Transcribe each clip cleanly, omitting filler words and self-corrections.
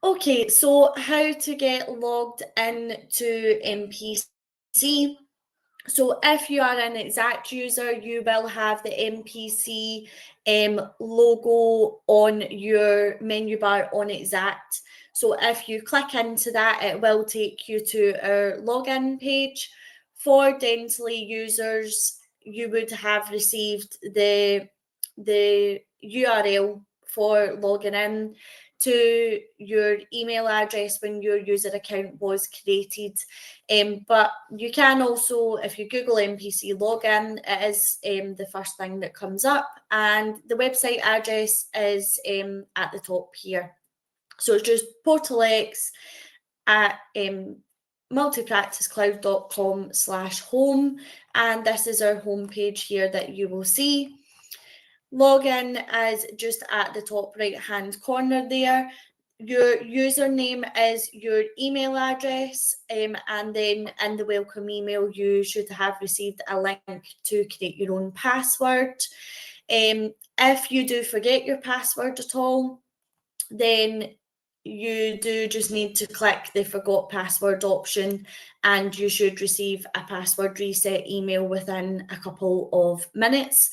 Okay, so how to get logged in to MPC. So if you are an Exact user, you will have the MPC logo on your menu bar on Exact. So if you click into that, it will take you to our login page. For Dentally users, you would have received the URL for logging in to your email address when your user account was created. But you can also, if you Google MPC login, it is the first thing that comes up, and the website address is at the top here. So it's just portalx at multipracticecloud.com/home, and this is our homepage here that you will see. Login is just at the top right hand corner there. Your username is your email address, and then in the welcome email you should have received a link to create your own password. If you do forget your password at all, then you do just need to click the forgot password option, and you should receive a password reset email within a couple of minutes.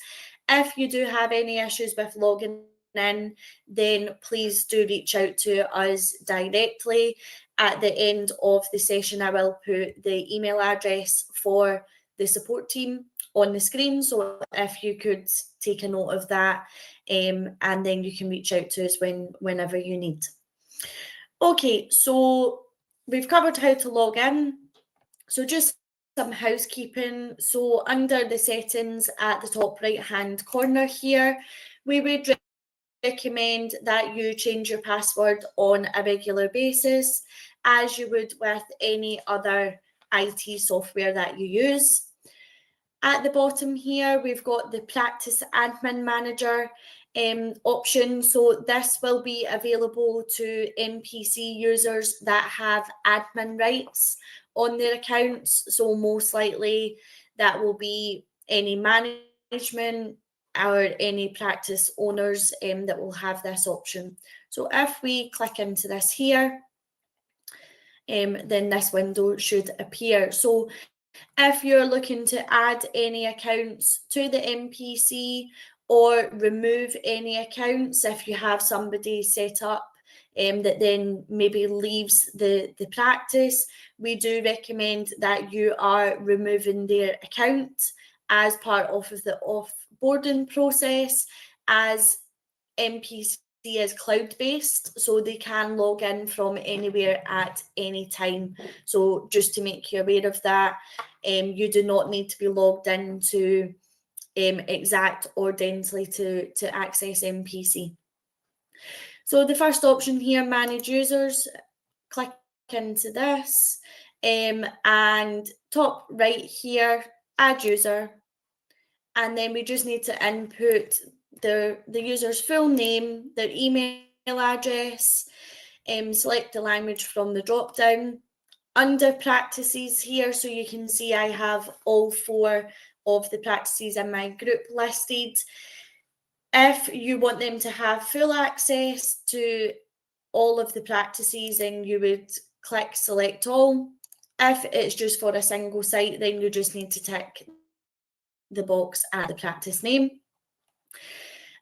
If you do have any issues with logging in, then please do reach out to us directly. At the end of the session, I will put the email address for the support team on the screen, so if you could take a note of that, and then you can reach out to us whenever you need. Okay, so we've covered how to log in. So just some housekeeping. So under the settings at the top right hand corner here, we would recommend that you change your password on a regular basis, as you would with any other IT software that you use. At the bottom here, we've got the Practice Admin Manager option. So this will be available to MPC users that have admin rights on their accounts. So most likely that will be any management or any practice owners that will have this option. So if we click into this here, then this window should appear. So if you're looking to add any accounts to the MPC or remove any accounts, if you have somebody set up that then maybe leaves the practice, we do recommend that you are removing their account as part of the offboarding process, as MPC is cloud-based, so they can log in from anywhere at any time. So just to make you aware of that, you do not need to be logged into Exact or Dentally to access MPC. So the first option here, manage users, click into this, and top right here, add user, and then we just need to input the user's full name, their email address, select the language from the drop down. Under practices here, so you can see I have all 4 of the practices in my group listed. If you want them to have full access to all of the practices, then you would click select all. If it's just for a single site, then you just need to tick the box at the practice name.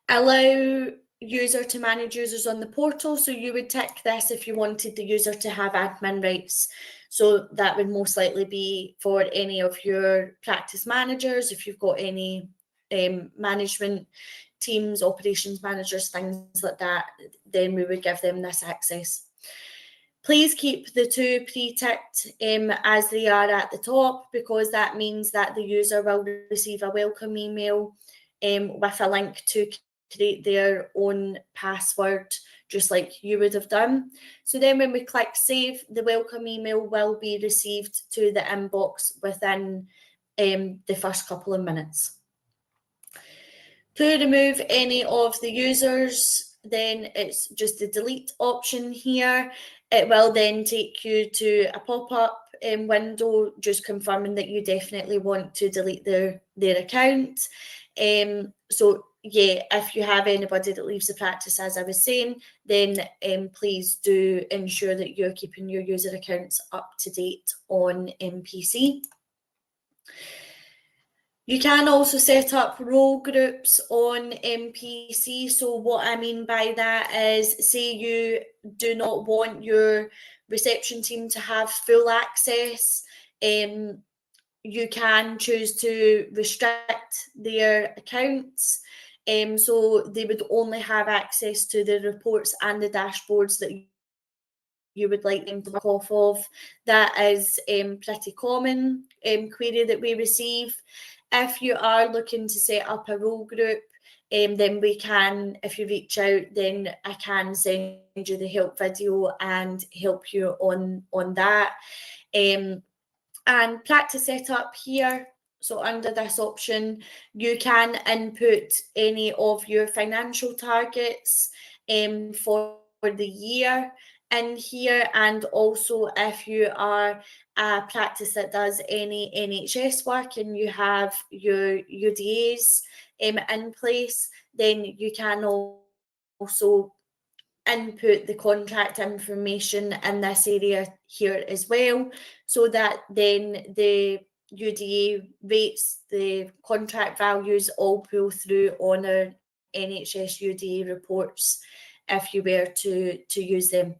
Allow user to manage users on the portal. So you would tick this if you wanted the user to have admin rights. So that would most likely be for any of your practice managers. If you've got any management teams, operations managers, things like that, then we would give them this access. Please keep the 2 pre-ticked as they are at the top, because that means that the user will receive a welcome email with a link to create their own password, just like you would have done. So then when we click save, the welcome email will be received to the inbox within the first couple of minutes. To remove any of the users, then it's just the delete option here. It will then take you to a pop-up window just confirming that you definitely want to delete their account. So yeah, if you have anybody that leaves the practice, as I was saying, then please do ensure that you're keeping your user accounts up to date on MPC. You can also set up role groups on MPC. So what I mean by that is, say you do not want your reception team to have full access, you can choose to restrict their accounts. So they would only have access to the reports and the dashboards that you would like them to work off of. That is pretty common query that we receive. If you are looking to set up a role group, then we can, if you reach out, then I can send you the help video and help you on that. And practice setup here. So under this option, you can input any of your financial targets for the year in here, and also if you are a practice that does any NHS work and you have your UDAs in place, then you can also input the contract information in this area here as well, so that then the UDA rates, the contract values all pull through on our NHS UDA reports if you were to use them.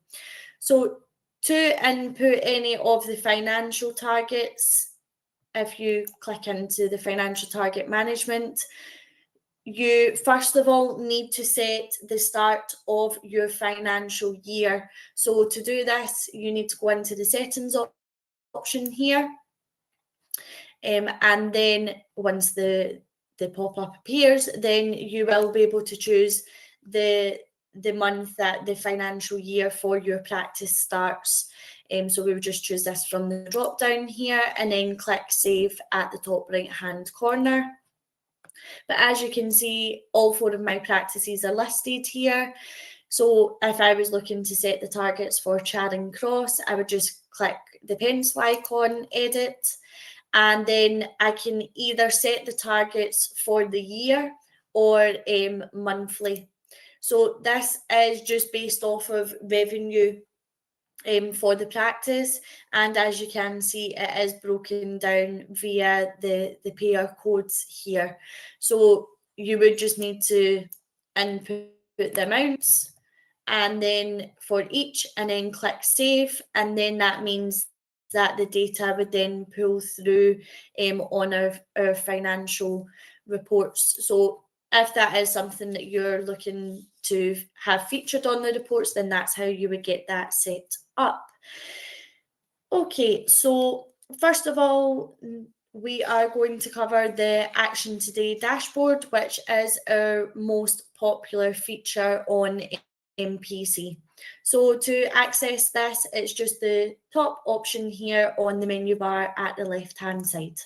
So to input any of the financial targets, if you click into the financial target management, you first of all need to set the start of your financial year. So to do this, you need to go into the settings option here. And then once the pop-up appears, then you will be able to choose the month that the financial year for your practice starts. So we would just choose this from the drop down here and then click save at the top right hand corner. But as you can see, all 4 of my practices are listed here. So if I was looking to set the targets for Charing Cross, I would just click the pencil icon, edit, and then I can either set the targets for the year or monthly. So this is just based off of revenue for the practice, and as you can see, it is broken down via the payer codes here. So you would just need to input the amounts and then for each, and then click save, and then that means that the data would then pull through on our financial reports. So if that is something that you're looking to have featured on the reports, then that's how you would get that set up. Okay, so first of all, we are going to cover the Action Today dashboard, which is our most popular feature on MPC. So to access this, it's just the top option here on the menu bar at the left-hand side.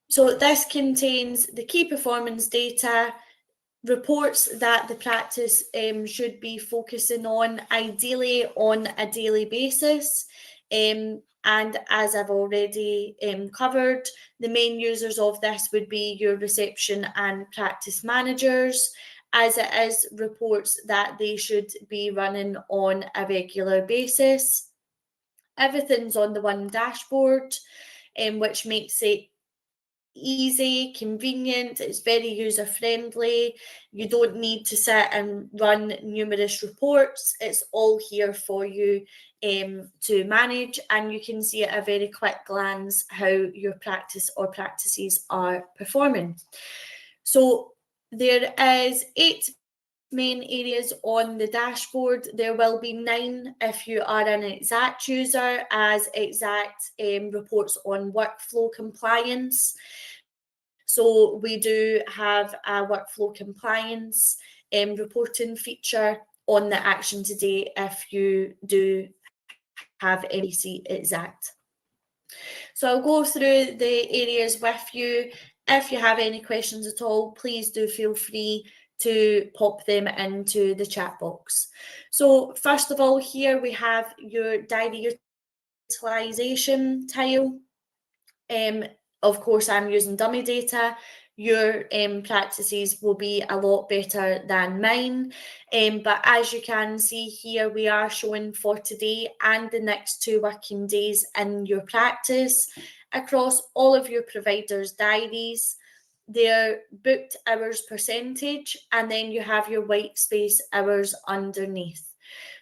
So this contains the key performance data, reports that the practice should be focusing on, ideally on a daily basis. And as I've already covered, the main users of this would be your reception and practice managers, as it is reports that they should be running on a regular basis. Everything's on the one dashboard, which makes it easy, convenient, it's very user friendly. You don't need to sit and run numerous reports. It's all here for you to manage, and you can see at a very quick glance how your practice or practices are performing. So there is 8 main areas on the dashboard. There will be 9 if you are an Exact user, as Exact reports on workflow compliance. So we do have a workflow compliance reporting feature on the Action Today if you do have MPC Exact. So I'll go through the areas with you. If you have any questions at all, please do feel free to pop them into the chat box. So first of all, here we have your diary utilisation tile. Of course, I'm using dummy data. your practices will be a lot better than mine. But as you can see here, we are showing for today and the next 2 working days in your practice across all of your providers' diaries, their booked hours percentage, and then you have your white space hours underneath.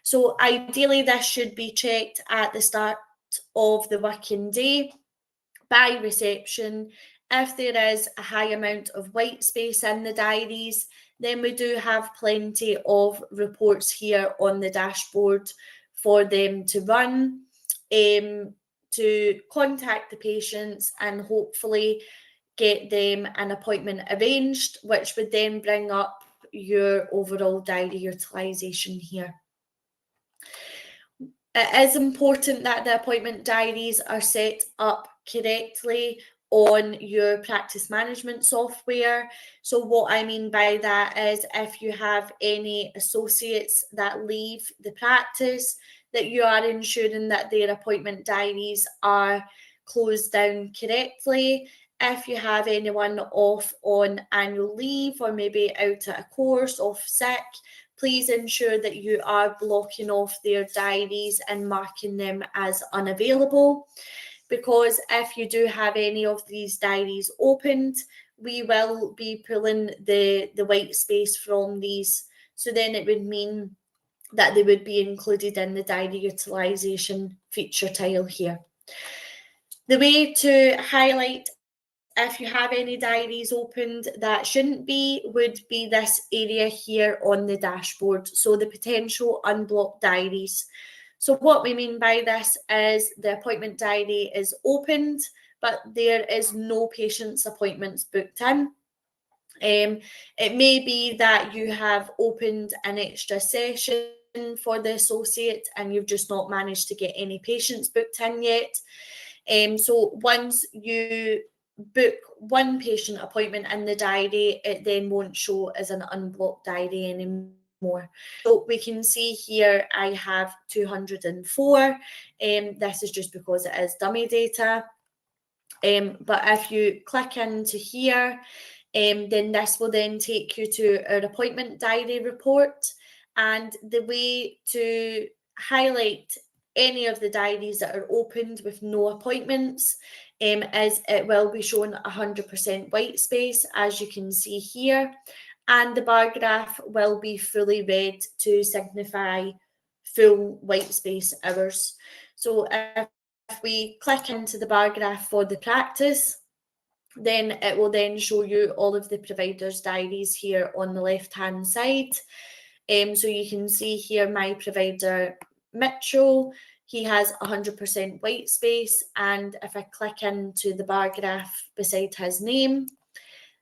So ideally this should be checked at the start of the working day by reception. If there is a high amount of white space in the diaries, then we do have plenty of reports here on the dashboard for them to run, to contact the patients and hopefully get them an appointment arranged, which would then bring up your overall diary utilisation here. It is important that the appointment diaries are set up correctly on your practice management software. So what I mean by that is if you have any associates that leave the practice, that you are ensuring that their appointment diaries are closed down correctly. If you have anyone off on annual leave or maybe out at a course, off sick, please ensure that you are blocking off their diaries and marking them as unavailable, because if you do have any of these diaries opened, we will be pulling the white space from these. So then it would mean that they would be included in the diary utilisation feature tile here. The way to highlight if you have any diaries opened that shouldn't be would be this area here on the dashboard, so the potential unblocked diaries. So what we mean by this is the appointment diary is opened, but there is no patient's appointments booked in. It may be that you have opened an extra session for the associate and you've just not managed to get any patients booked in yet. So once you book one patient appointment in the diary, it then won't show as an unblocked diary anymore. So we can see here I have 204. This is just because it is dummy data. But if you click into here, then this will then take you to our appointment diary report. And the way to highlight any of the diaries that are opened with no appointments is it will be shown 100% white space, as you can see here, and the bar graph will be fully red to signify full white space hours. So if we click into the bar graph for the practice, then it will then show you all of the providers' diaries here on the left-hand side. So you can see here my provider Mitchell, he has 100% white space, and if I click into the bar graph beside his name,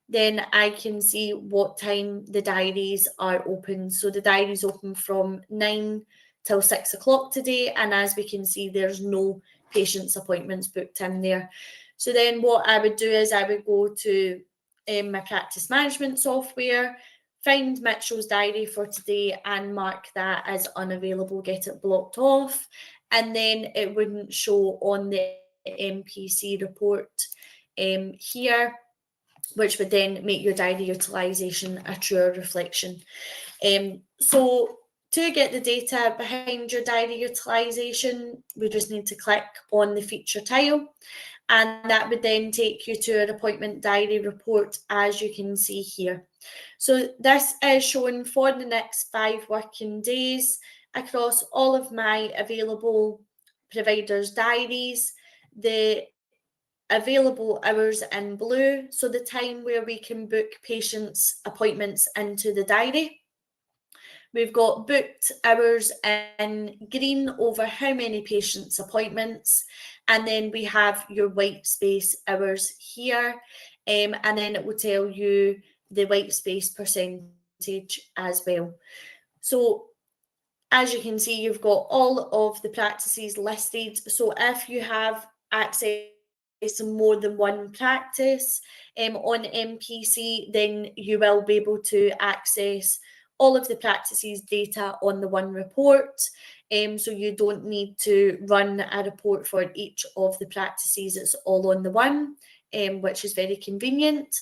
then I can see what time the diaries are open. So the diaries open from 9 till 6 o'clock today, and as we can see, there's no patients' appointments booked in there. So then what I would do is I would go to my practice management software, find Mitchell's diary for today and mark that as unavailable, get it blocked off, and then it wouldn't show on the MPC report here, which would then make your diary utilisation a truer reflection. So to get the data behind your diary utilisation, we just need to click on the feature tile, and that would then take you to an appointment diary report, as you can see here. So this is shown for the next 5 working days across all of my available providers' diaries, the available hours in blue, so the time where we can book patients' appointments into the diary. We've got booked hours in green over how many patients' appointments, and then we have your white space hours here, and then it will tell you the white space percentage as well. So as you can see, you've got all of the practices listed. So if you have access to more than one practice on MPC, then you will be able to access all of the practices' data on the one report. So you don't need to run a report for each of the practices. It's all on the one, which is very convenient.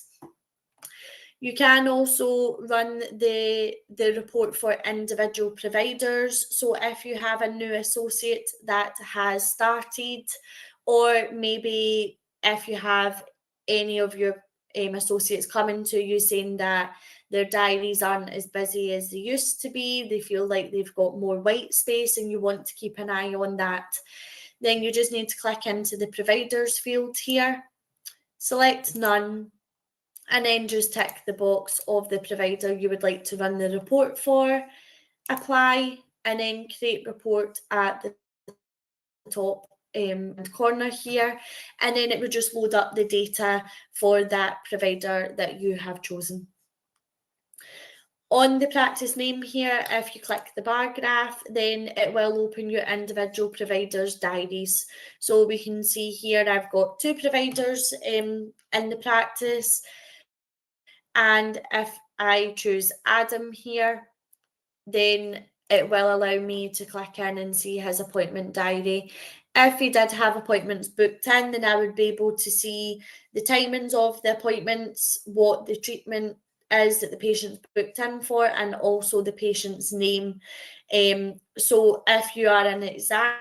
You can also run the report for individual providers. So if you have a new associate that has started, or maybe if you have any of your associates coming to you saying that their diaries aren't as busy as they used to be, they feel like they've got more white space and you want to keep an eye on that, then you just need to click into the providers field here, select none, and then just tick the box of the provider you would like to run the report for, apply, and then create report at the top corner here, and then it would just load up the data for that provider that you have chosen. On the practice name here, if you click the bar graph, then it will open your individual providers' diaries. So we can see here I've got 2 providers in the practice, and if I choose Adam here, then it will allow me to click in and see his appointment diary. If he did have appointments booked in, then I would be able to see the timings of the appointments, what the treatment is that the patient's booked in for, and also the patient's name. So if you are an exact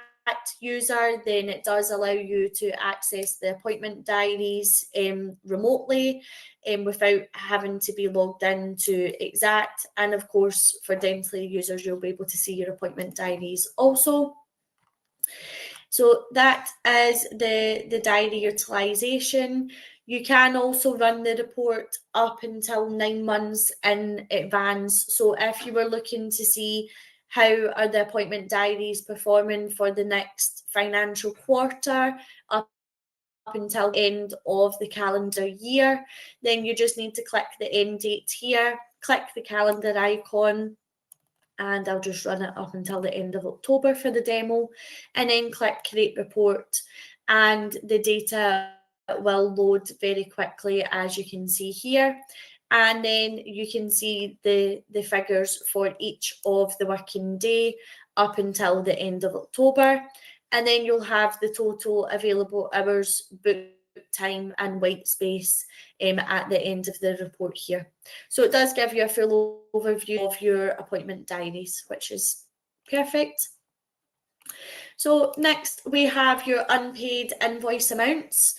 user, then it does allow you to access the appointment diaries remotely without having to be logged into Exact. And of course, for Dentally users, you'll be able to see your appointment diaries also. So that is the diary utilisation. You can also run the report up until 9 months in advance. So if you were looking to see how are the appointment diaries performing for the next financial quarter up until the end of the calendar year, then you just need to click the end date here, click the calendar icon, and I'll just run it up until the end of October for the demo, and then click create report, and the data will load very quickly, as you can see here. And then you can see the figures for each of the working day up until the end of October. And then you'll have the total available hours, book time, and white space at the end of the report here. So it does give you a full overview of your appointment diaries, which is perfect. So next we have your unpaid invoice amounts.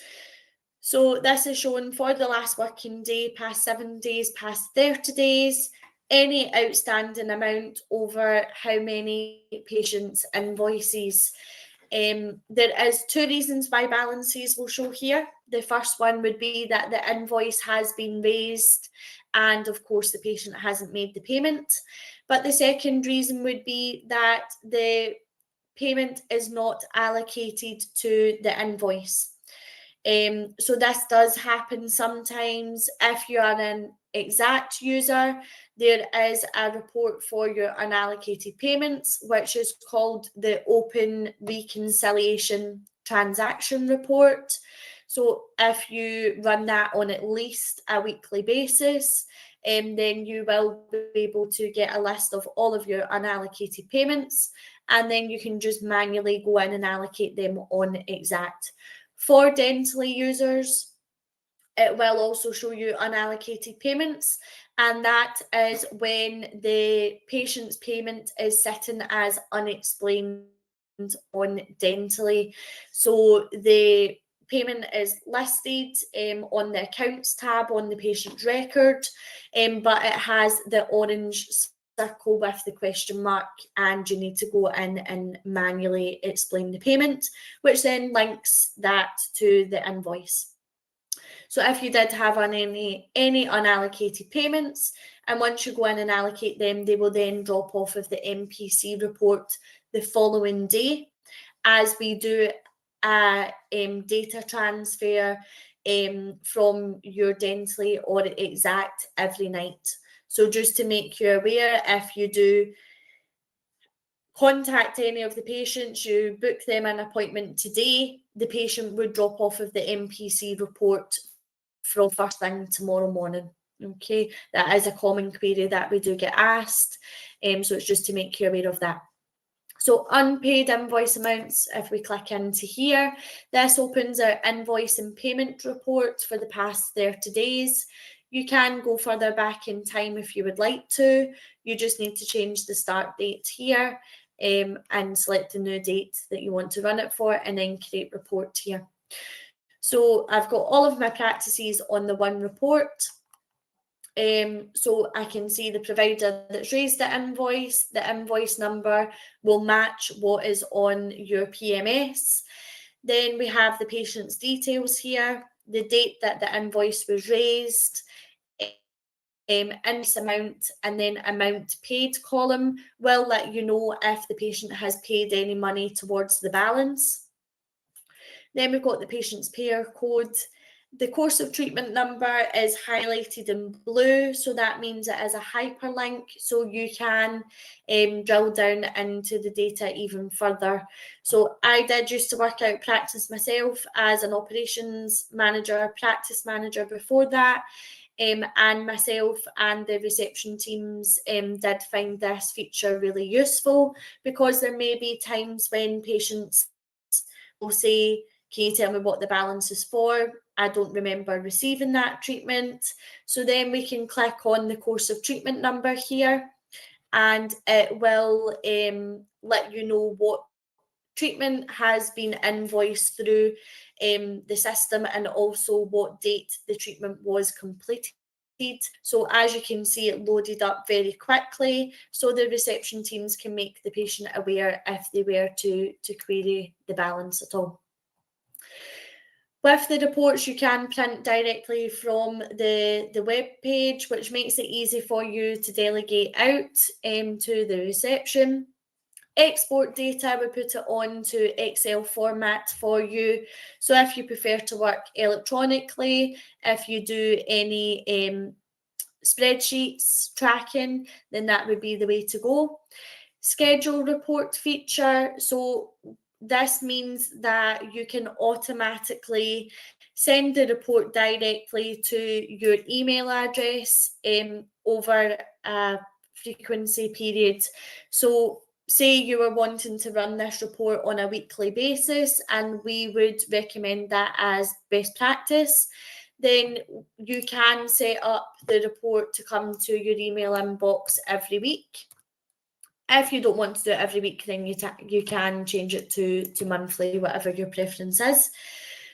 So this is shown for the last working day, past 7 days, past 30 days, any outstanding amount over how many patients' invoices. There is 2 reasons why balances will show here. The first one would be that the invoice has been raised and of course the patient hasn't made the payment. But the second reason would be that the payment is not allocated to the invoice. So this does happen sometimes. If you are an Exact user, there is a report for your unallocated payments, which is called the Open Reconciliation Transaction Report. So if you run that on at least a weekly basis, then you will be able to get a list of all of your unallocated payments, and then you can just manually go in and allocate them on Exact. For Dentally users, it will also show you unallocated payments, and that is when the patient's payment is sitting as unexplained on Dentally. So the payment is listed on the accounts tab on the patient's record, but it has the orange circle with the question mark, and you need to go in and manually explain the payment, which then links that to the invoice. So if you did have any unallocated payments, and once you go in and allocate them, they will then drop off of the MPC report the following day, as we do a data transfer from your Dentally or Exact every night. So just to make you aware, if you do contact any of the patients, you book them an appointment today, the patient would drop off of the MPC report from first thing tomorrow morning. Okay, that is a common query that we do get asked, so it's just to make you aware of that. So unpaid invoice amounts, if we click into here, this opens our invoice and payment report for the past 30 days. You can go further back in time if you would like to. You just need to change the start date here and select the new date that you want to run it for, and then create report here. So I've got all of my practices on the one report. So I can see the provider that's raised the invoice number will match what is on your PMS. Then we have the patient's details here, the date that the invoice was raised, invoice amount, and then amount paid column will let you know if the patient has paid any money towards the balance. Then we've got the patient's payer code. The course of treatment number is highlighted in blue, so that means it is a hyperlink, so you can drill down into the data even further. So I did used to work out practice myself as an operations manager, practice manager before that, and myself and the reception teams did find this feature really useful, because there may be times when patients will say, can you tell me what the balance is for? I don't remember receiving that treatment. So then we can click on the course of treatment number here, and it will let you know what treatment has been invoiced through the system, and also what date the treatment was completed. So as you can see, it loaded up very quickly, so the reception teams can make the patient aware if they were to query the balance at all. With the reports, you can print directly from the web page, which makes it easy for you to delegate out to the reception. Export data, we put it on to Excel format for you. So if you prefer to work electronically, if you do any spreadsheets tracking, then that would be the way to go. Schedule report feature. So this means that you can automatically send the report directly to your email address over a frequency period. So say you were wanting to run this report on a weekly basis, and we would recommend that as best practice, then you can set up the report to come to your email inbox every week. If you don't want to do it every week, then you can change it to monthly, whatever your preference is.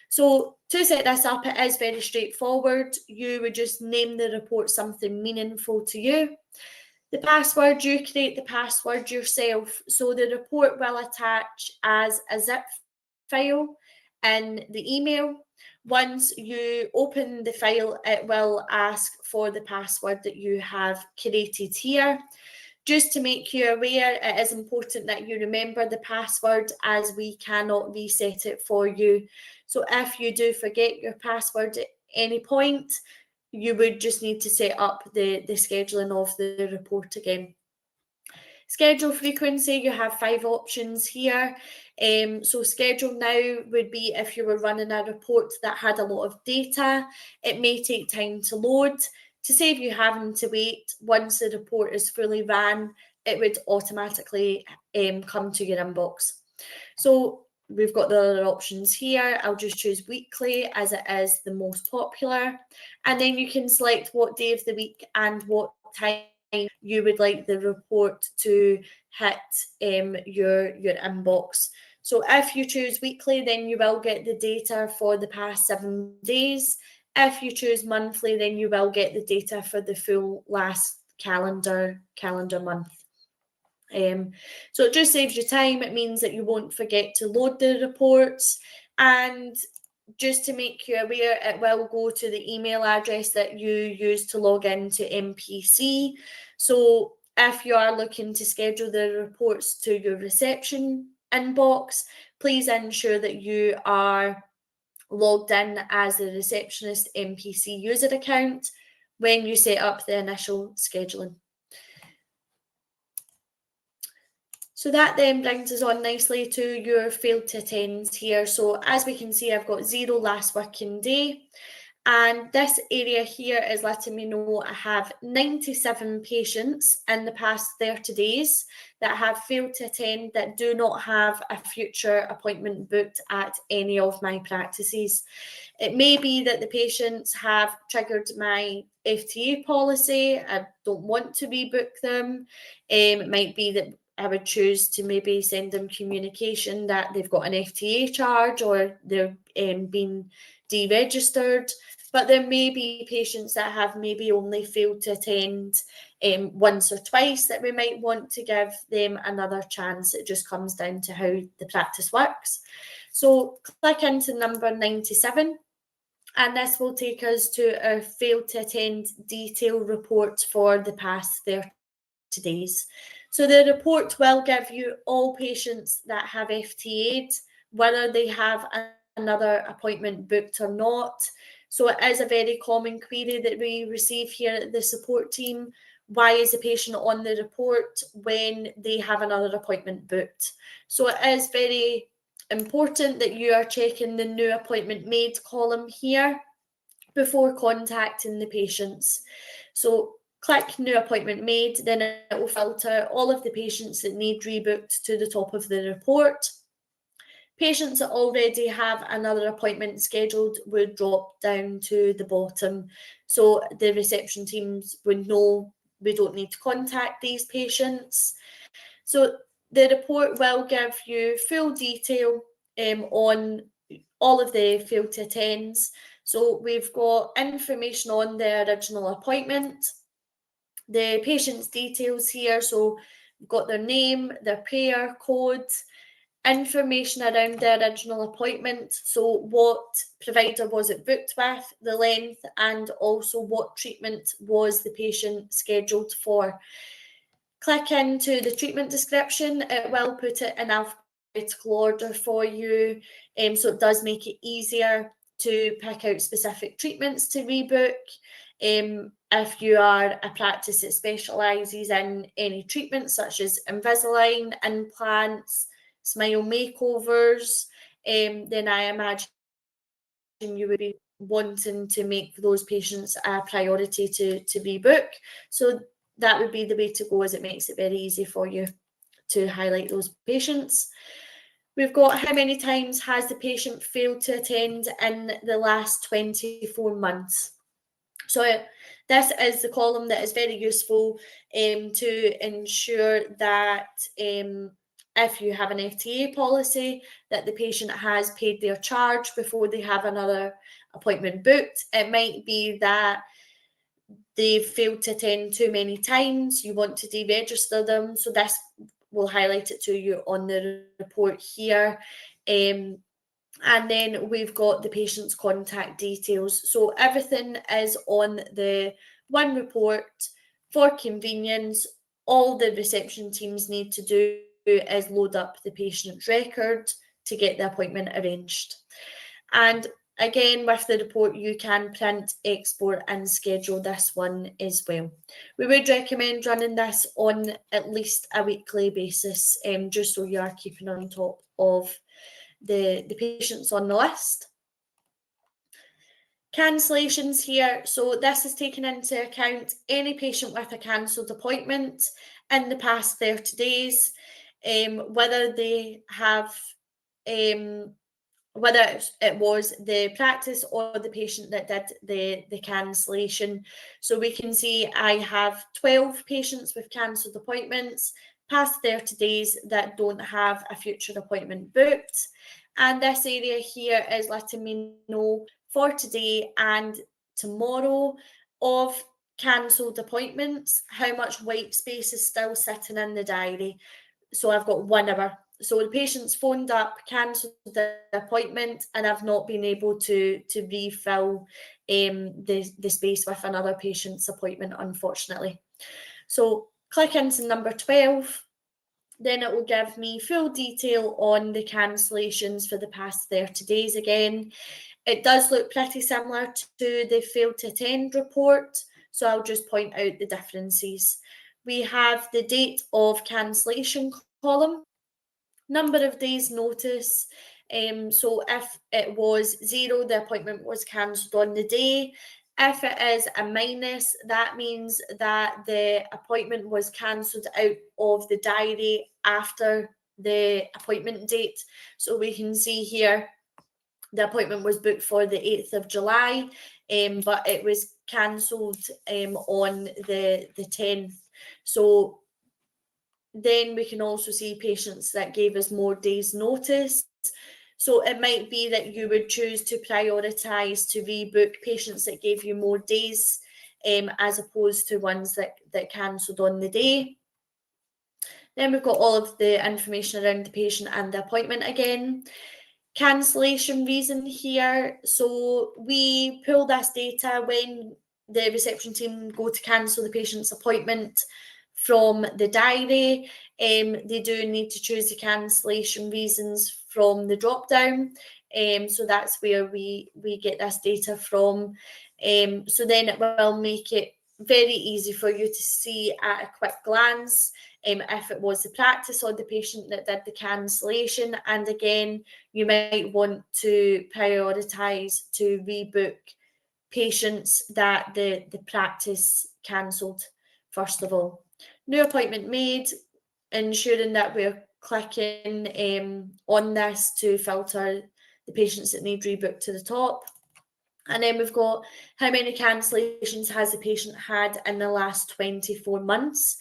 So to set this up, it is very straightforward. You would just name the report something meaningful to you. The password, you create the password yourself. So the report will attach as a zip file in the email. Once you open the file, it will ask for the password that you have created here. Just to make you aware, it is important that you remember the password, as we cannot reset it for you. So if you do forget your password at any point, you would just need to set up the scheduling of the report again. Schedule frequency, you have 5 options here. So schedule now would be if you were running a report that had a lot of data. It may take time to load. To save you having to wait, once the report is fully ran, it would automatically come to your inbox. So we've got the other options here. I'll just choose weekly, as it is the most popular. And then you can select what day of the week and what time you would like the report to hit your inbox. So if you choose weekly, then you will get the data for the past 7 days. If you choose monthly, then you will get the data for the full last calendar month. So it just saves you time. It means that you won't forget to load the reports. And just to make you aware, it will go to the email address that you use to log into MPC. So if you are looking to schedule the reports to your reception inbox, please ensure that you are logged in as a receptionist MPC user account when you set up the initial scheduling. So that then brings us on nicely to your failed to attend here. So as we can see, I've got 0 last working day. And this area here is letting me know I have 97 patients in the past 30 days that have failed to attend that do not have a future appointment booked at any of my practices. It may be that the patients have triggered my FTA policy. I don't want to rebook them. It might be that I would choose to maybe send them communication that they've got an FTA charge or they're being deregistered. But there may be patients that have maybe only failed to attend once or twice that we might want to give them another chance. It just comes down to how the practice works. So click into number 97. And this will take us to our failed to attend detail report for the past 30 days. So the report will give you all patients that have FTA'd, whether they have another appointment booked or not. So it is a very common query that we receive here at the support team. Why is the patient on the report when they have another appointment booked? So it is very important that you are checking the new appointment made column here before contacting the patients. So click new appointment made, then it will filter all of the patients that need rebooked to the top of the report. Patients that already have another appointment scheduled would drop down to the bottom. So the reception teams would know we don't need to contact these patients. So the report will give you full detail on all of the failed to attends. So we've got information on the original appointment, the patient's details here. So we've got their name, their payer code, information around the original appointment. So what provider was it booked with, the length, and also what treatment was the patient scheduled for. Click into the treatment description. It will put it in alphabetical order for you. So it does make it easier to pick out specific treatments to rebook. If you are a practice that specialises in any treatments such as Invisalign, implants, smile makeovers, then I imagine you would be wanting to make those patients a priority to rebook. So that would be the way to go, as it makes it very easy for you to highlight those patients. We've got how many times has the patient failed to attend in the last 24 months. So this is the column that is very useful to ensure that if you have an FTA policy, that the patient has paid their charge before they have another appointment booked. It might be that they've failed to attend too many times, you want to deregister them. So this will highlight it to you on the report here. And then we've got the patient's contact details. So everything is on the one report for convenience. All the reception teams need to do is load up the patient's record to get the appointment arranged. And again, with the report, you can print, export, and schedule this one as well. We would recommend running this on at least a weekly basis, just so you are keeping on top of the patients on the list. Cancellations here. So this is taking into account any patient with a cancelled appointment in the past 30 days, whether they have whether it was the practice or the patient that did the cancellation. So we can see I have 12 patients with cancelled appointments past 30 days that don't have a future appointment booked. And this area here is letting me know for today and tomorrow of cancelled appointments, how much white space is still sitting in the diary. So I've got 1 hour. So the patient's phoned up, cancelled the appointment, and I've not been able to refill the space with another patient's appointment, unfortunately. So click into number 12. Then it will give me full detail on the cancellations for the past 30 days again. It does look pretty similar to the failed to attend report, so I'll just point out the differences. We have the date of cancellation column, number of days notice, So if it was 0, the appointment was cancelled on the day. If it is a minus, that means that the appointment was cancelled out of the diary after the appointment date. So we can see here the appointment was booked for the 8th of July, but it was cancelled on the 10th. So then we can also see patients that gave us more days notice. So it might be that you would choose to prioritise to rebook patients that gave you more days as opposed to ones that cancelled on the day. Then we've got all of the information around the patient and the appointment again. Cancellation reason here. So we pull this data when the reception team go to cancel the patient's appointment from the diary. They do need to choose the cancellation reasons from the drop down. So that's where we get this data from. So then it will make it very easy for you to see at a quick glance if it was the practice or the patient that did the cancellation. And again, you might want to prioritise to rebook patients that the practice cancelled first of all. New appointment made, ensuring that we're clicking on this to filter the patients that need rebooked to the top. And then we've got how many cancellations has the patient had in the last 24 months.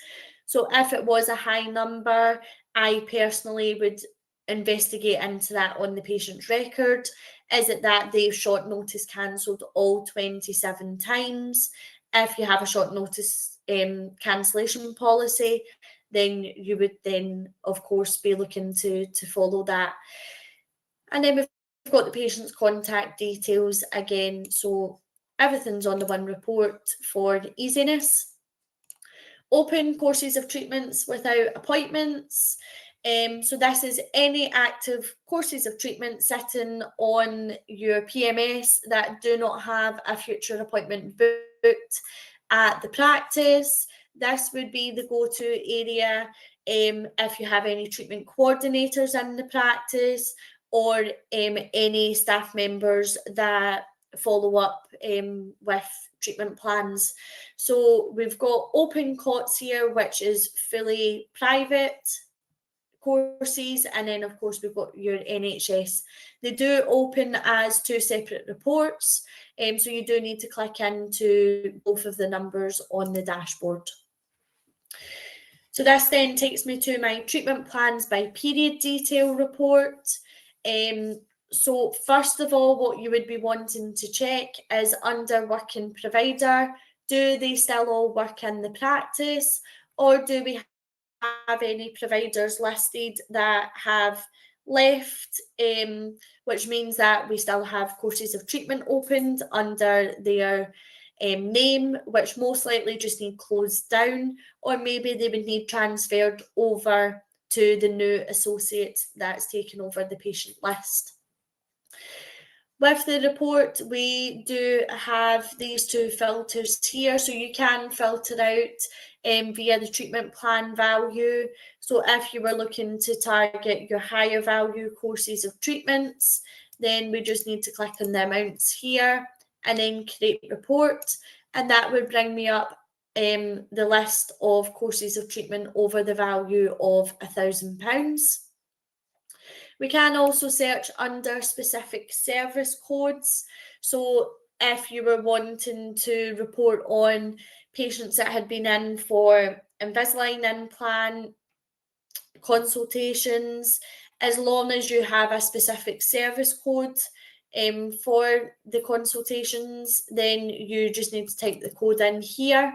So if it was a high number, I personally would investigate into that on the patient's record. Is it that they've short notice cancelled all 27 times? If you have a short notice cancellation policy, then you would then, of course, be looking to follow that. And then we've got the patient's contact details again, so everything's on the one report for easiness. Open courses of treatments without appointments. So this is any active courses of treatment sitting on your PMS that do not have a future appointment booked at the practice. This would be the go-to area if you have any treatment coordinators in the practice, or any staff members that follow up with treatment plans. So we've got open COTS here, which is fully private courses, and then of course we've got your NHS. They do open as 2 separate reports, so you do need to click into both of the numbers on the dashboard. So this then takes me to my treatment plans by period detail report. So first of all, what you would be wanting to check is under working provider, do they still all work in the practice, or do we have any providers listed that have left, which means that we still have courses of treatment opened under their name, which most likely just need closed down, or maybe they would need transferred over to the new associate that's taken over the patient list. With the report, we do have these 2 filters here, so you can filter out via the treatment plan value. So if you were looking to target your higher value courses of treatments, then we just need to click on the amounts here and then create report, and that would bring me up the list of courses of treatment over the value of £1,000. We can also search under specific service codes. So if you were wanting to report on patients that had been in for Invisalign implant consultations, as long as you have a specific service code for the consultations, then you just need to type the code in here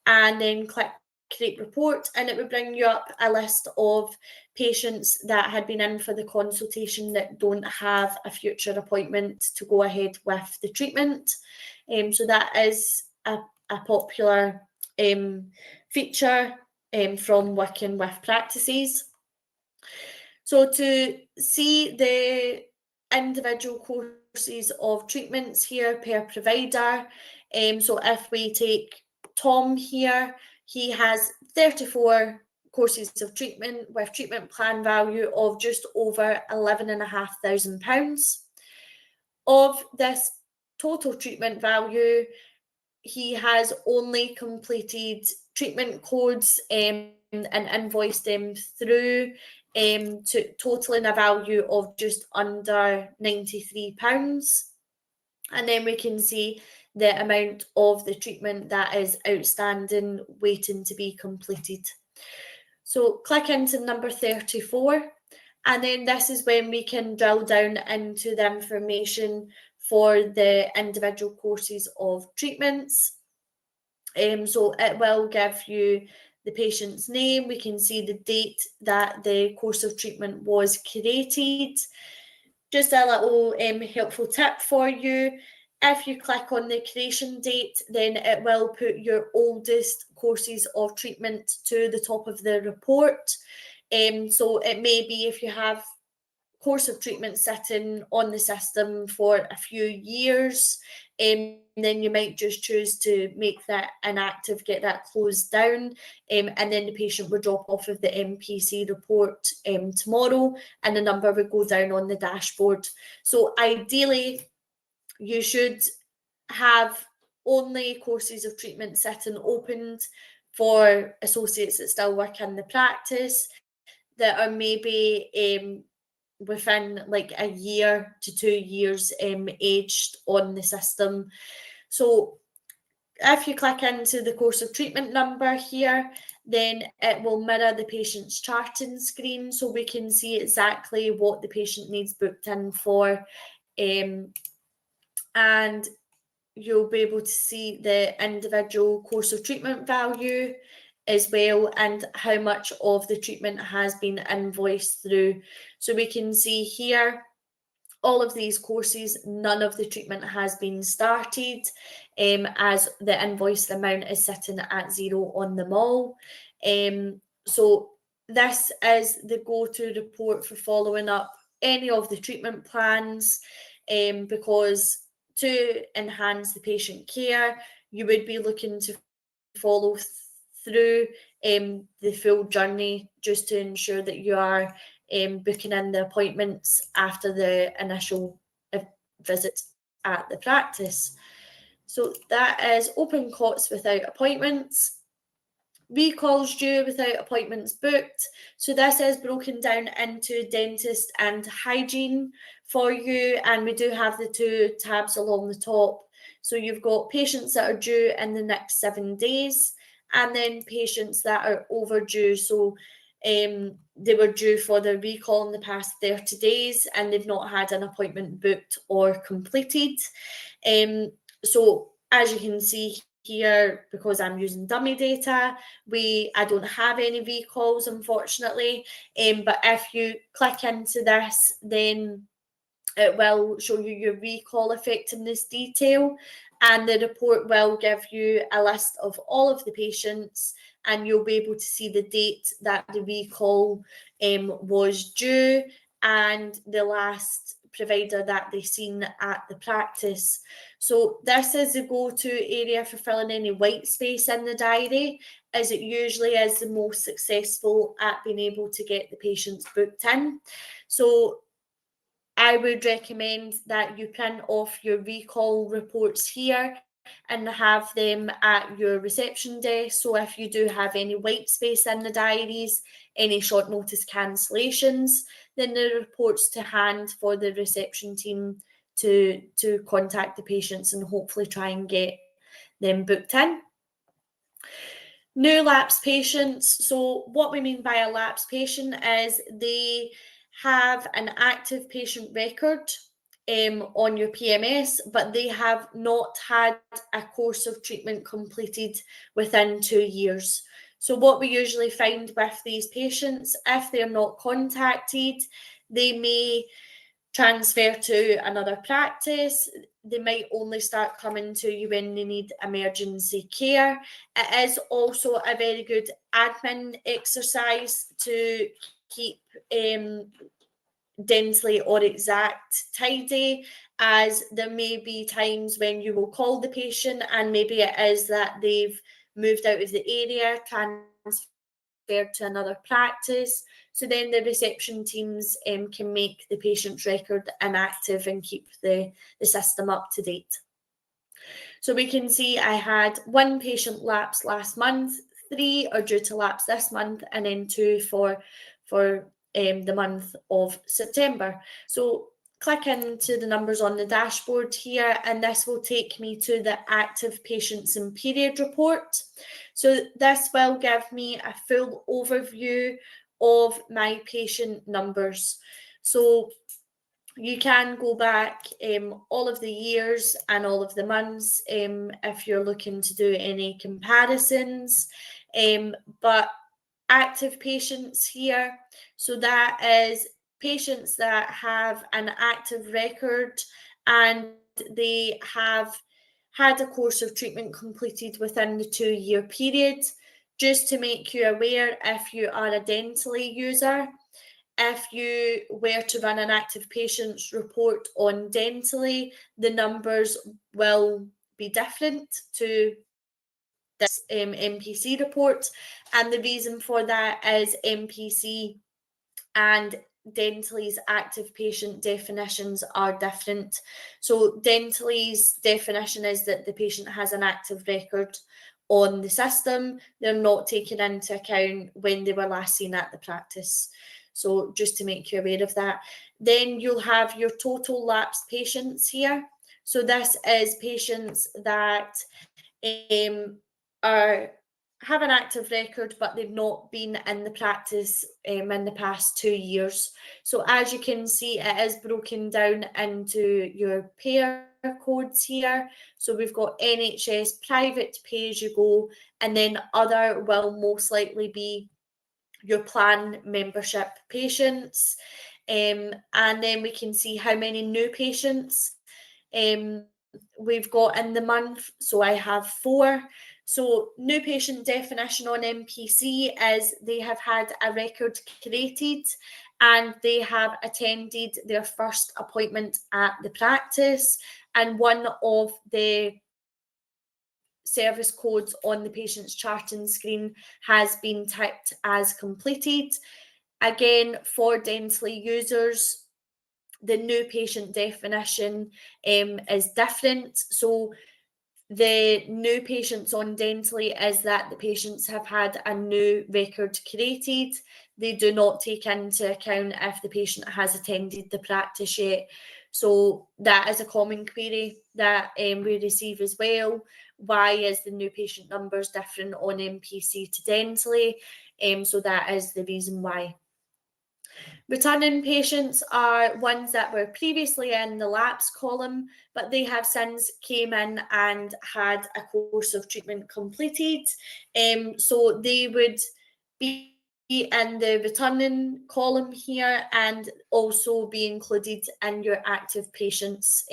and then click create report, and it would bring you up a list of patients that had been in for the consultation that don't have a future appointment to go ahead with the treatment. So that is a popular feature from working with practices. So to see the individual courses of treatments here per provider, so if we take Tom here, he has 34 courses of treatment with treatment plan value of just over £11,500. Of this total treatment value, he has only completed treatment codes and invoiced them through to totaling a value of just under £93. And then we can see the amount of the treatment that is outstanding, waiting to be completed. So click into number 34, and then this is when we can drill down into the information for the individual courses of treatments. So it will give you the patient's name. We can see the date that the course of treatment was created. Just a little helpful tip for you. If you click on the creation date, then it will put your oldest courses of treatment to the top of the report. So it may be if you have course of treatment sitting on the system for a few years, then you might just choose to make that inactive, get that closed down, and then the patient would drop off of the MPC report tomorrow, and the number would go down on the dashboard. So ideally, you should have only courses of treatment sitting opened for associates that still work in the practice that are maybe within like a year to 2 years aged on the system. So if you click into the course of treatment number here, then it will mirror the patient's charting screen, so we can see exactly what the patient needs booked in for, and you'll be able to see the individual course of treatment value as well, and how much of the treatment has been invoiced through. So we can see here, all of these courses, none of the treatment has been started, as the invoiced amount is sitting at 0 on them all. So this is the go-to report for following up any of the treatment plans, because to enhance the patient care, you would be looking to follow through the full journey, just to ensure that you are booking in the appointments after the initial visit at the practice. So that is open cots without appointments. Recalls due without appointments booked. So this is broken down into dentist and hygiene for you, and we do have the 2 tabs along the top. So you've got patients that are due in the next 7 days, and then patients that are overdue. So they were due for their recall in the past 30 days and they've not had an appointment booked or completed. So as you can see here, because I'm using dummy data, I don't have any recalls, unfortunately. But if you click into this, then it will show you your recall effectiveness detail, and the report will give you a list of all of the patients, and you'll be able to see the date that the recall was due and the last provider that they've seen at the practice. So this is the go-to area for filling any white space in the diary, as it usually is the most successful at being able to get the patients booked in. So I would recommend that you print off your recall reports here and have them at your reception desk. So if you do have any white space in the diaries, any short notice cancellations, then the reports to hand for the reception team to contact the patients and hopefully try and get them booked in. New lapsed patients. So what we mean by a lapsed patient is they have an active patient record on your PMS, but they have not had a course of treatment completed within 2 years. So what we usually find with these patients, if they're not contacted, they may transfer to another practice. They might only start coming to you when they need emergency care. It is also a very good admin exercise to keep dentally or exact tidy, as there may be times when you will call the patient and maybe it is that they've moved out of the area, transferred referred to another practice. So then the reception teams can make the patient's record inactive and keep the system up to date. So we can see I had 1 patient lapse last month, 3 are due to lapse this month, and then 2 for the month of September. So click into the numbers on the dashboard here, and this will take me to the active patients and period report. So this will give me a full overview of my patient numbers. So you can go back all of the years and all of the months if you're looking to do any comparisons, but active patients here, so that is patients that have an active record and they have had a course of treatment completed within the 2-year period. Just to make you aware, if you are a Dentally user, if you were to run an active patients report on Dentally, the numbers will be different to this MPC report. And the reason for that is MPC and Dentally's active patient definitions are different. So Dentally's definition is that the patient has an active record on the system. They're not taken into account when they were last seen at the practice. So just to make you aware of that. Then you'll have your total lapsed patients here. So this is patients that have an active record, but they've not been in the practice in the past 2 years. So as you can see, it is broken down into your payer codes here. So we've got NHS, private, pay-as-you-go, and then other will most likely be your plan membership patients. And then we can see how many new patients we've got in the month. So I have 4. So new patient definition on MPC is they have had a record created and they have attended their first appointment at the practice, and one of the service codes on the patient's charting screen has been ticked as completed. Again, for Dentally users, the new patient definition is different. So the new patients on Dentally is that the patients have had a new record created. They do not take into account if the patient has attended the practice yet. So that is a common query that we receive as well. Why is the new patient numbers different on MPC to Dentally? So that is the reason why. Returning patients are ones that were previously in the lapse column, but they have since came in and had a course of treatment completed. So they would be in the returning column here and also be included in your active patients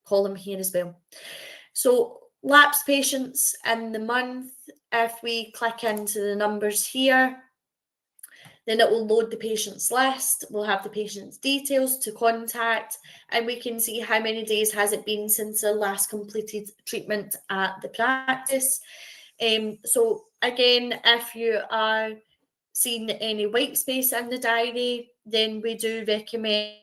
column here as well. So lapse patients in the month, if we click into the numbers here, then it will load the patient's list. We'll have the patient's details to contact, and we can see how many days has it been since their last completed treatment at the practice. So again, if you are seeing any white space in the diary, then we do recommend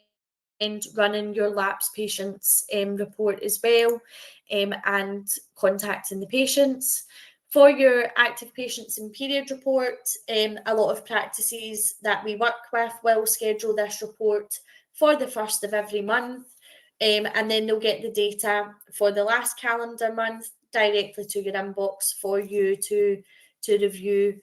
running your lapse patients report as well, and contacting the patients. For your active patients and period report, a lot of practices that we work with will schedule this report for the first of every month, and then they'll get the data for the last calendar month directly to your inbox for you to review,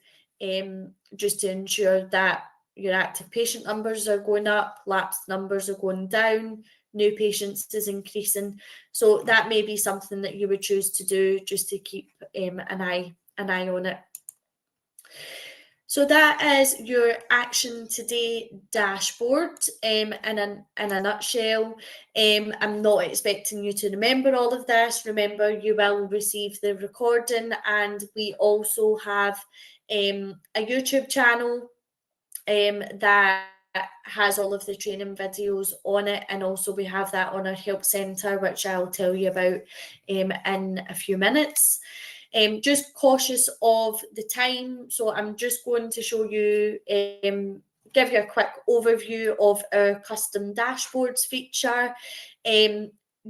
just to ensure that your active patient numbers are going up, lapsed numbers are going down, new patients is increasing. So that may be something that you would choose to do just to keep an eye on it. So that is your Action Today dashboard in a nutshell. I'm not expecting you to remember all of this. Remember, you will receive the recording, and we also have a YouTube channel that has all of the training videos on it, and also we have that on our help centre, which I'll tell you about in a few minutes. Just cautious of the time, so I'm just going to show you, give you a quick overview of our custom dashboards feature.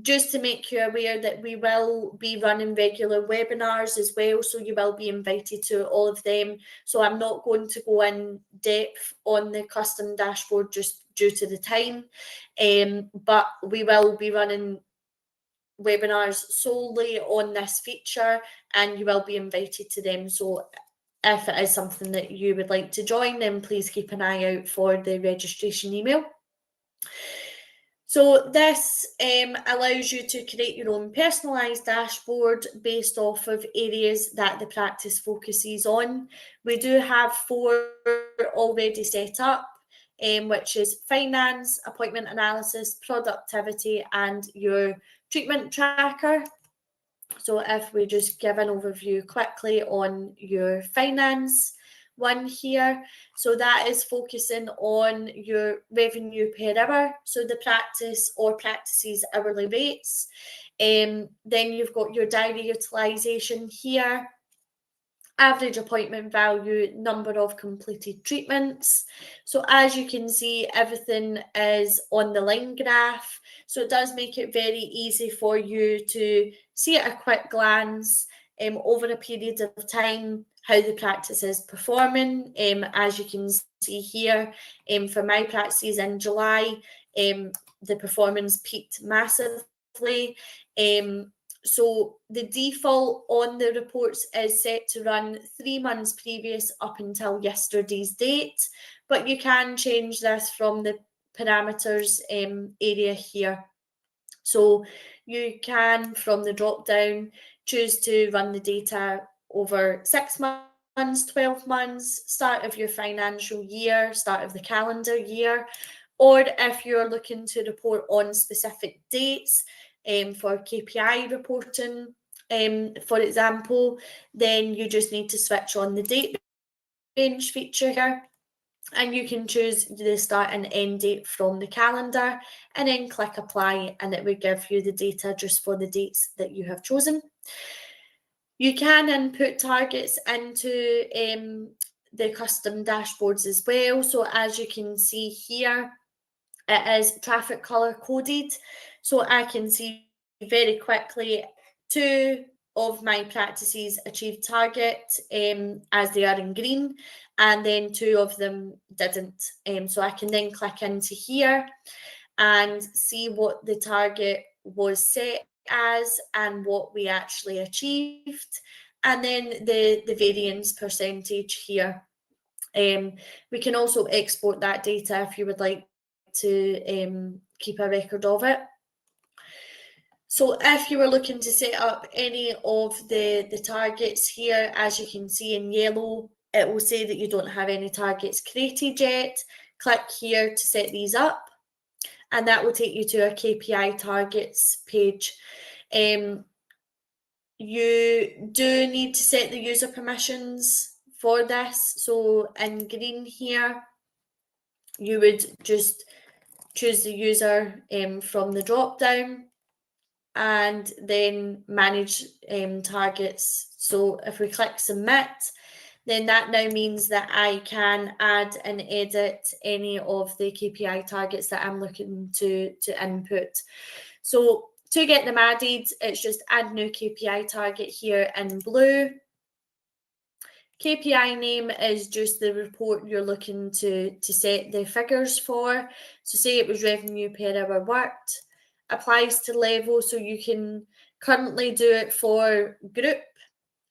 Just to make you aware that we will be running regular webinars as well, so you will be invited to all of them. So I'm not going to go in depth on the custom dashboard just due to the time, but we will be running webinars solely on this feature, and you will be invited to them. So if it is something that you would like to join, then please keep an eye out for the registration email. So this allows you to create your own personalised dashboard based off of areas that the practice focuses on. We do have 4 already set up, which is finance, appointment analysis, productivity, and your treatment tracker. So if we just give an overview quickly on your finance one here, so that is focusing on your revenue per hour, so the practice or practices hourly rates. Then you've got your diary utilisation here, average appointment value, number of completed treatments. So as you can see, everything is on the line graph, so it does make it very easy for you to see at a quick glance over a period of time how the practice is performing. As you can see here, for my practices in July, the performance peaked massively. So the default on the reports is set to run 3 months previous up until yesterday's date, but you can change this from the parameters area here. So you can, from the drop down, choose to run the data over 6 months, 12 months, start of your financial year, start of the calendar year, or if you're looking to report on specific dates, for KPI reporting, for example, then you just need to switch on the date range feature here, and you can choose the start and end date from the calendar, and then click apply, and it will give you the data just for the dates that you have chosen. You can input targets into the custom dashboards as well. So as you can see here, it is traffic color coded, so I can see very quickly 2 of my practices achieved target as they are in green, and then 2 of them didn't. So I can then click into here and see what the target was set as and what we actually achieved, and then the variance percentage here. We can also export that data if you would like to keep a record of it. So if you were looking to set up any of the targets here, as you can see in yellow, it will say that you don't have any targets created yet. Click here to set these up, and that will take you to our KPI targets page. You do need to set the user permissions for this. So in green here, you would just choose the user from the drop down, and then manage targets. So if we click submit, then that now means that I can add and edit any of the KPI targets that I'm looking to input. So to get them added, it's just add new KPI target here in blue. KPI name is just the report you're looking to set the figures for. So say it was revenue per hour worked. Applies to level, so you can currently do it for group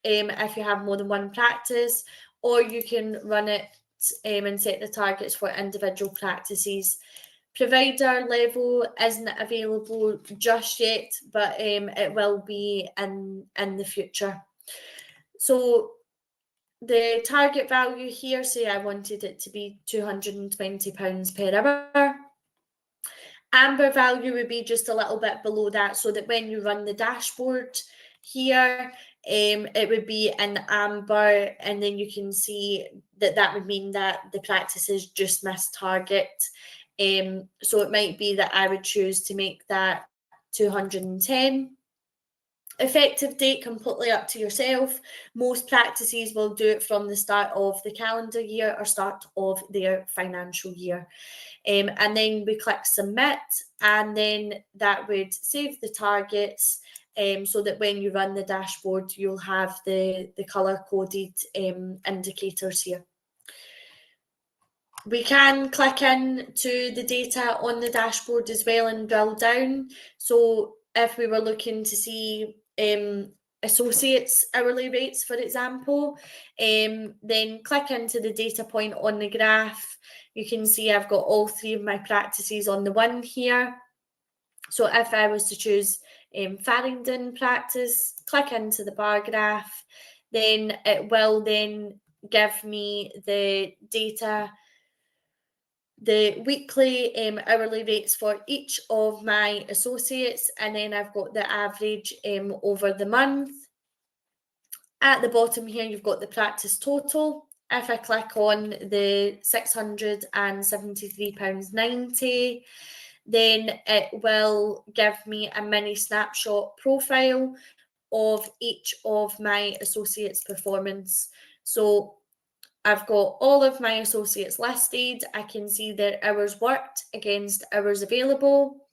if you have more than one practice, or you can run it and set the targets for individual practices. Provider level isn't available just yet, but it will be in the future. So the target value here, say I wanted it to be £220 per hour. Amber value would be just a little bit below that, so that when you run the dashboard here, it would be in amber, and then you can see that would mean that the practice has just missed target. So it might be that I would choose to make that 210. Effective date, completely up to yourself. Most practices will do it from the start of the calendar year or start of their financial year. And then we click submit, and then that would save the targets, so that when you run the dashboard, you'll have the colour-coded indicators here. We can click in to the data on the dashboard as well and drill down. So if we were looking to see associates hourly rates, for example, then click into the data point on the graph. You can see I've got all 3 of my practices on the one here. So if I was to choose Farringdon practice, click into the bar graph, then it will then give me the data, the weekly hourly rates for each of my associates, and then I've got the average over the month. At the bottom here, you've got the practice total. If I click on the £673.90, then it will give me a mini snapshot profile of each of my associates' performance. So I've got all of my associates listed. I can see their hours worked against hours available,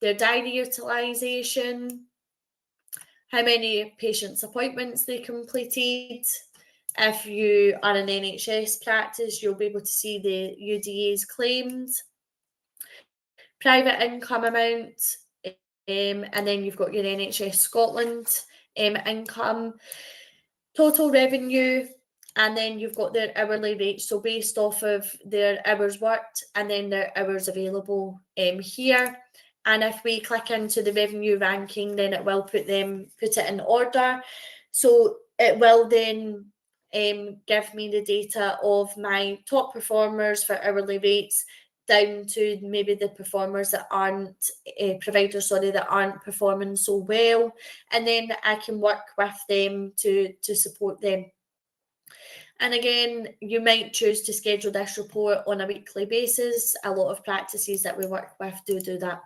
their diary utilisation, how many patients' appointments they completed. If you are an NHS practice, you'll be able to see the UDA's claims, private income amount, and then you've got your NHS Scotland income, total revenue, and then you've got their hourly rate, so based off of their hours worked and then their hours available here. And if we click into the revenue ranking, then it will put it in order. So it will then give me the data of my top performers for hourly rates down to maybe the performers that aren't providers, that aren't performing so well, and then I can work with them to support them. And again, you might choose to schedule this report on a weekly basis. A lot of practices that we work with do that.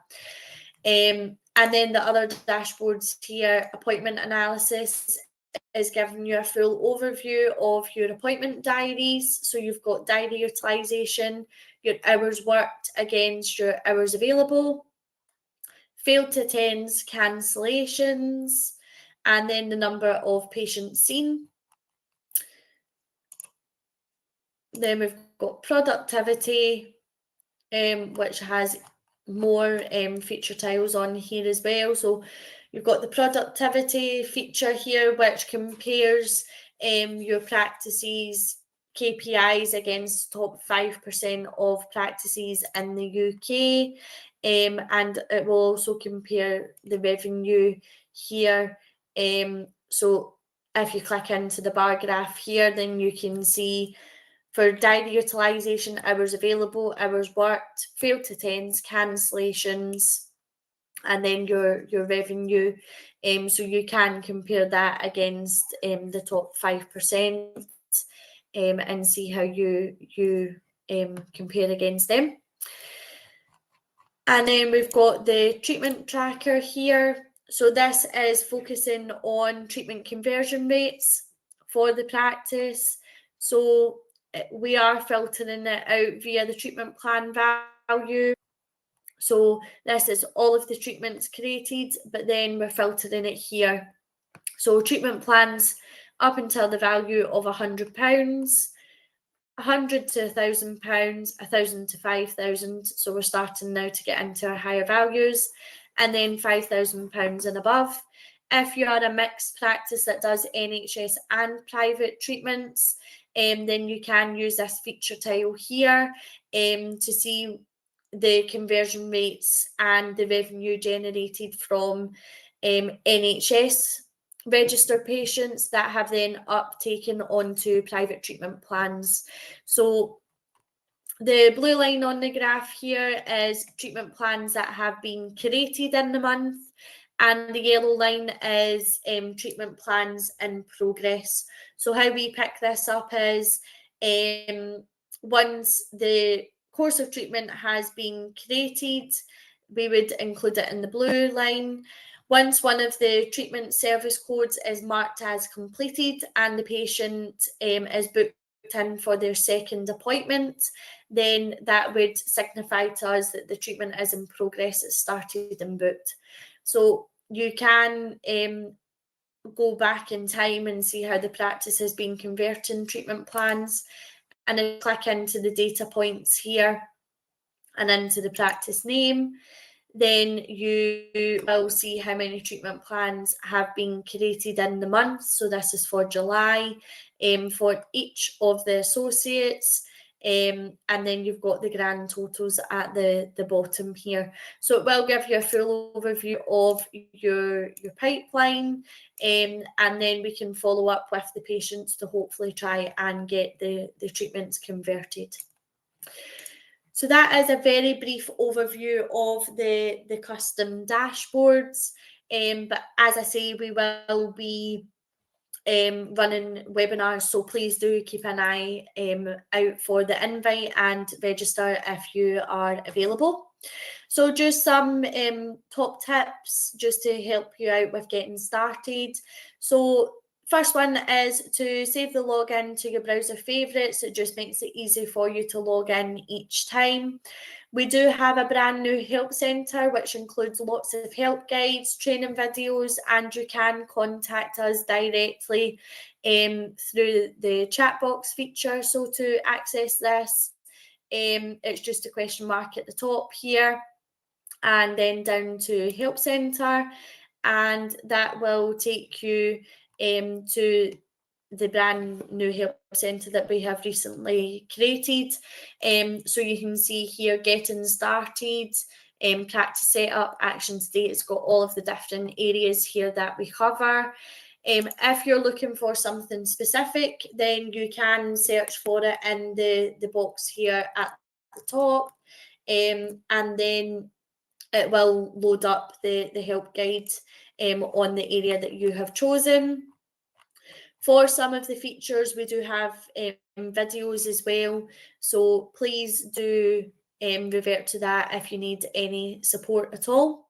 And then the other dashboards here, appointment analysis, is giving you a full overview of your appointment diaries. So you've got diary utilisation, your hours worked against your hours available, failed to attends, cancellations, and then the number of patients seen. Then we've got productivity, which has more feature tiles on here as well. So you've got the productivity feature here, which compares your practices KPIs against top 5% of practices in the UK, and it will also compare the revenue here. So if you click into the bar graph here, then you can see for diary utilisation, hours available, hours worked, failed to attend, cancellations, and then your revenue. So you can compare that against the top 5% and see how you compare against them. And then we've got the treatment tracker here. So this is focusing on treatment conversion rates for the practice. So we are filtering it out via the treatment plan value. So this is all of the treatments created, but then we're filtering it here. So treatment plans up until the value of £100, £100 to £1,000, £1,000 to £5,000. So we're starting now to get into our higher values, and then £5,000 and above. If you are a mixed practice that does NHS and private treatments, then you can use this feature tile here to see the conversion rates and the revenue generated from NHS registered patients that have then uptaken onto private treatment plans. So the blue line on the graph here is treatment plans that have been created in the month, and the yellow line is treatment plans in progress. So how we pick this up is once the course of treatment has been created, we would include it in the blue line. Once one of the treatment service codes is marked as completed and the patient is booked in for their second appointment, then that would signify to us that the treatment is in progress, it's started and booked. So you can go back in time and see how the practice has been converting treatment plans, and then click into the data points here and into the practice name, then you will see how many treatment plans have been created in the month. So this is for July for each of the associates. And then you've got the grand totals at the bottom here. So it will give you a full overview of your pipeline, and then we can follow up with the patients to hopefully try and get the treatments converted. So that is a very brief overview of the custom dashboards. But as I say, we will be running webinars, so please do keep an eye out for the invite and register if you are available. So just some top tips just to help you out with getting started. So first one is to save the login to your browser favorites. It just makes it easy for you to log in each time. We do have a brand new help centre, which includes lots of help guides, training videos, and you can contact us directly through the chat box feature. So to access this, it's just a question mark at the top here, and then down to help centre, and that will take you to the brand new help centre that we have recently created. So you can see here getting started, practice setup, action state. It's got all of the different areas here that we cover. If you're looking for something specific, then you can search for it in the box here at the top, and then it will load up the help guide on the area that you have chosen. For some of the features, we do have videos as well, so please do revert to that if you need any support at all.